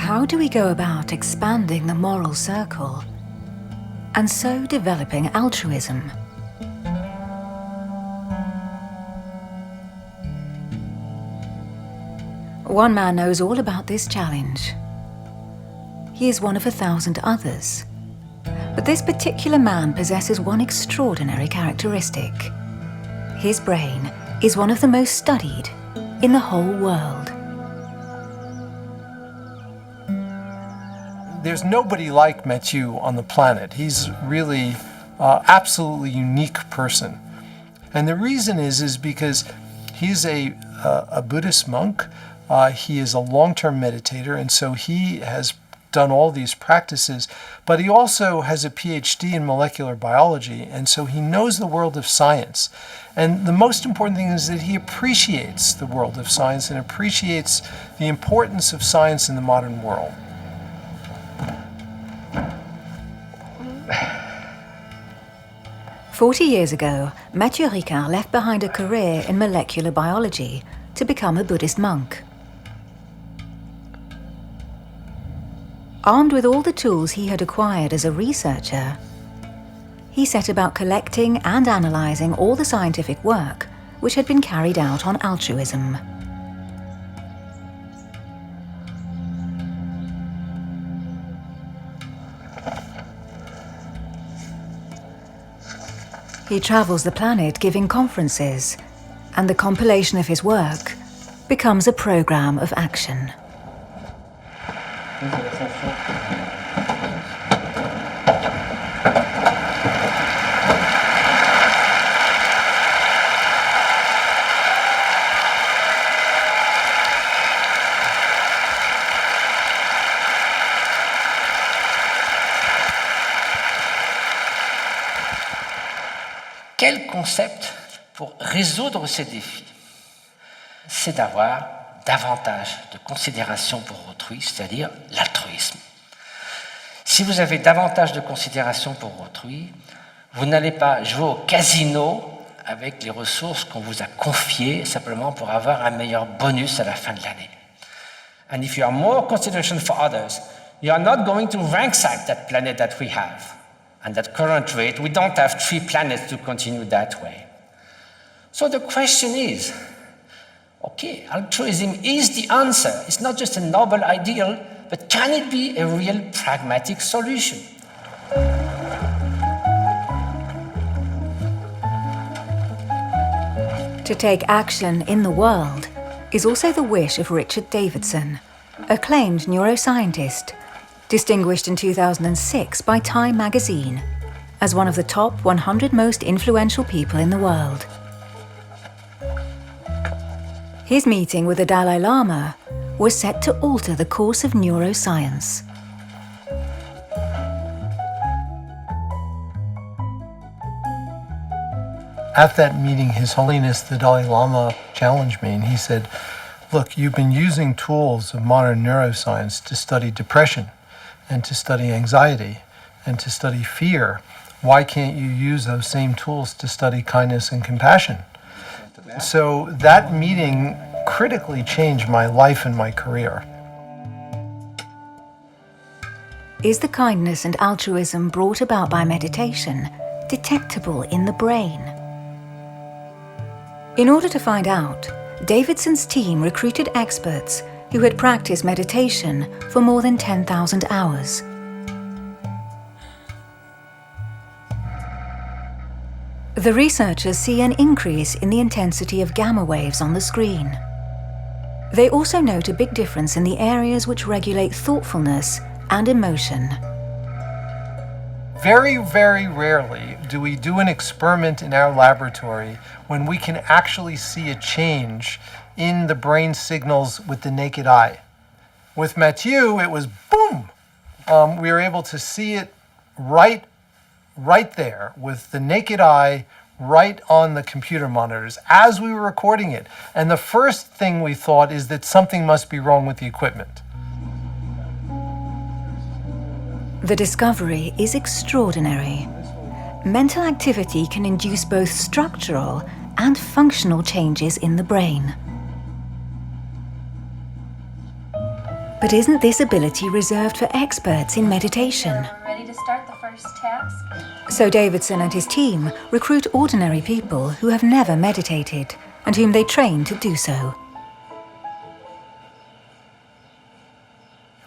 How do we go about expanding the moral circle and so developing altruism? One man knows all about this challenge. He is one of 1,000 others. But this particular man possesses one extraordinary characteristic. His brain is one of the most studied in the whole world. There's nobody like Mathieu on the planet. He's really absolutely unique person. And the reason is because he's a Buddhist monk. He is a long-term meditator, and so he has done all these practices, but he also has a PhD in molecular biology, and so he knows the world of science. And the most important thing is that he appreciates the world of science and appreciates the importance of science in the modern world. "40 years ago, Mathieu Ricard left behind a career in molecular biology to become a Buddhist monk. Armed with all the tools he had acquired as a researcher, he set about collecting and analyzing all the scientific work which had been carried out on altruism. He travels the planet giving conferences, and the compilation of his work becomes a program of action. Quel concept pour résoudre ces défis? C'est d'avoir davantage de considération pour autrui, c'est-à-dire l'altruisme. Si vous avez davantage de considération pour autrui, vous n'allez pas jouer au casino avec les ressources qu'on vous a confiées simplement pour avoir un meilleur bonus à la fin de l'année. And if you have more consideration for others, you are not going to ransack that planet that we have. And at current rate, we don't have 3 planets to continue that way. So the question is, okay, altruism is the answer. It's not just a noble ideal, but can it be a real pragmatic solution? To take action in the world is also the wish of Richard Davidson, acclaimed neuroscientist, distinguished in 2006 by Time magazine as one of the top 100 most influential people in the world. His meeting with the Dalai Lama was set to alter the course of neuroscience. At that meeting, His Holiness the Dalai Lama challenged me, and he said, "Look, you've been using tools of modern neuroscience to study depression and to study anxiety and to study fear. Why can't you use those same tools to study kindness and compassion?" So that meeting critically changed my life and my career. Is the kindness and altruism brought about by meditation detectable in the brain? In order to find out, Davidson's team recruited experts who had practiced meditation for more than 10,000 hours. The researchers see an increase in the intensity of gamma waves on the screen. They also note a big difference in the areas which regulate thoughtfulness and emotion. Very, very rarely do we do an experiment in our laboratory when we can actually see a change in the brain signals with the naked eye. With Mathieu, it was boom! We were able to see it right there with the naked eye, right on the computer monitors as we were recording it. And the first thing we thought is that something must be wrong with the equipment. The discovery is extraordinary. Mental activity can induce both structural and functional changes in the brain. But isn't this ability reserved for experts in meditation? Ready to start the first task? So Davidson and his team recruit ordinary people who have never meditated and whom they train to do so.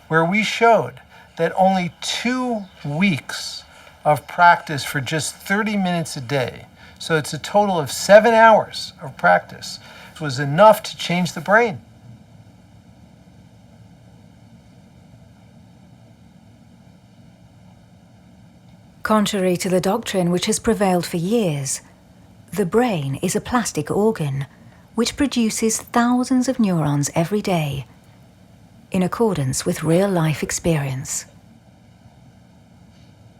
Where we showed that only 2 weeks of practice for just 30 minutes a day, so it's a total of 7 hours of practice, was enough to change the brain. Contrary to the doctrine which has prevailed for years, the brain is a plastic organ which produces thousands of neurons every day in accordance with real-life experience.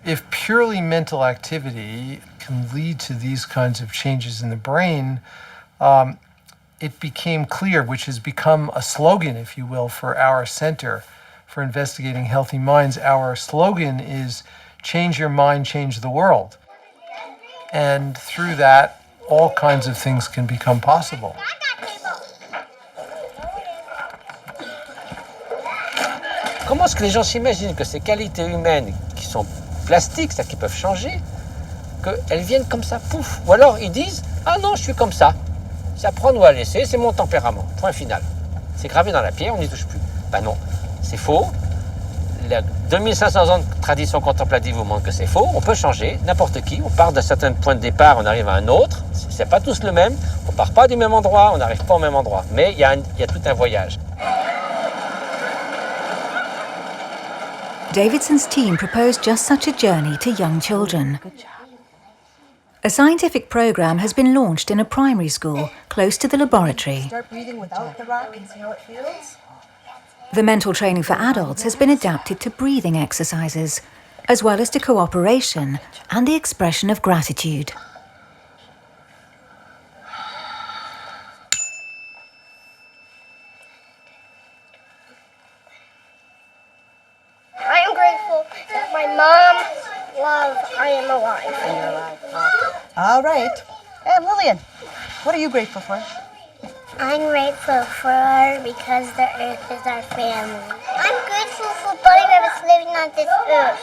If purely mental activity can lead to these kinds of changes in the brain, it became clear, which has become a slogan, if you will, for our Center for Investigating Healthy Minds. Our slogan is, change your mind, change the world. And through that, all kinds of things can become possible. Comment est-ce que les gens s'imaginent que ces qualités humaines qui sont plastiques, c'est-à-dire qui peuvent changer, qu'elles viennent comme ça, pouf. Ou alors ils disent, ah non, je suis comme ça. C'est à prendre ou à laisser, c'est mon tempérament. Point final. C'est gravé dans la pierre, on n'y touche plus. Ben non, c'est faux. Les 2500 ans de tradition contemplative vous montrent que c'est faux. On peut changer, n'importe qui. On part d'un certain point de départ, on arrive à un autre. C'est pas tous le même. On part pas du même endroit, on n'arrive pas au même endroit. Mais il y a tout un voyage. Davidson's team proposed just such a journey to young children. A scientific program has been launched in a primary school close to the laboratory. Start breathing without the rock and see how it feels. The mental training for adults has been adapted to breathing exercises, as well as to cooperation and the expression of gratitude. I am grateful that my mom loves I am alive. And you're alive. All right. And Lillian, what are you grateful for? I'm grateful for because the earth is our family. I'm grateful for Bunny Rabbits living on this earth.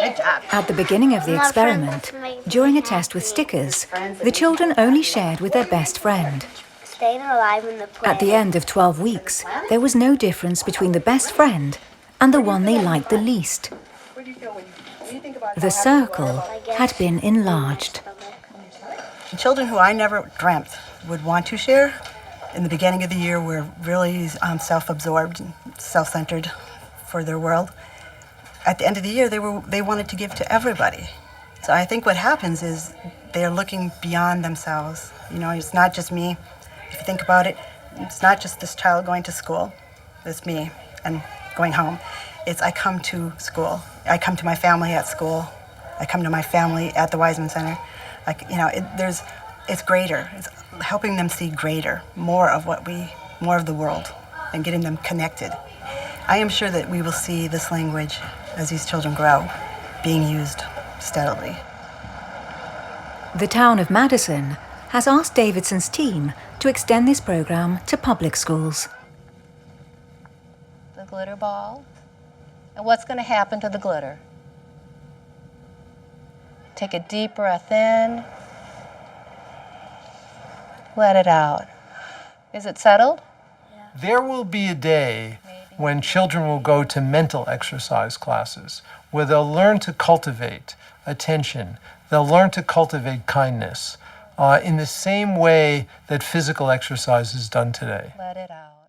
Good job. At the beginning of the experiment, during a test with stickers, the children only shared with their best friend. Staying alive in the planet. At the end of 12 weeks, there was no difference between the best friend and the one they liked the least. Where do you feel when you think about The circle had been enlarged. children who I never dreamt would want to share? In the beginning of the year, were really self-absorbed and self-centered for their world. At the end of the year, they wanted to give to everybody. So I think what happens is they're looking beyond themselves. You know, it's not just me. If you think about it, it's not just this child going to school. It's me and going home. It's I come to school. I come to my family at school. I come to my family at the Wiseman Center. It's greater. It's helping them see greater, more of the world, and getting them connected. I am sure that we will see this language, as these children grow, being used steadily. The town of Madison has asked Davidson's team to extend this program to public schools. The glitter ball. And what's going to happen to the glitter? Take a deep breath in. Let it out. Is it settled? There will be a day when children will go to mental exercise classes where they'll learn to cultivate attention. They'll learn to cultivate kindness in the same way that physical exercise is done today. Let it out.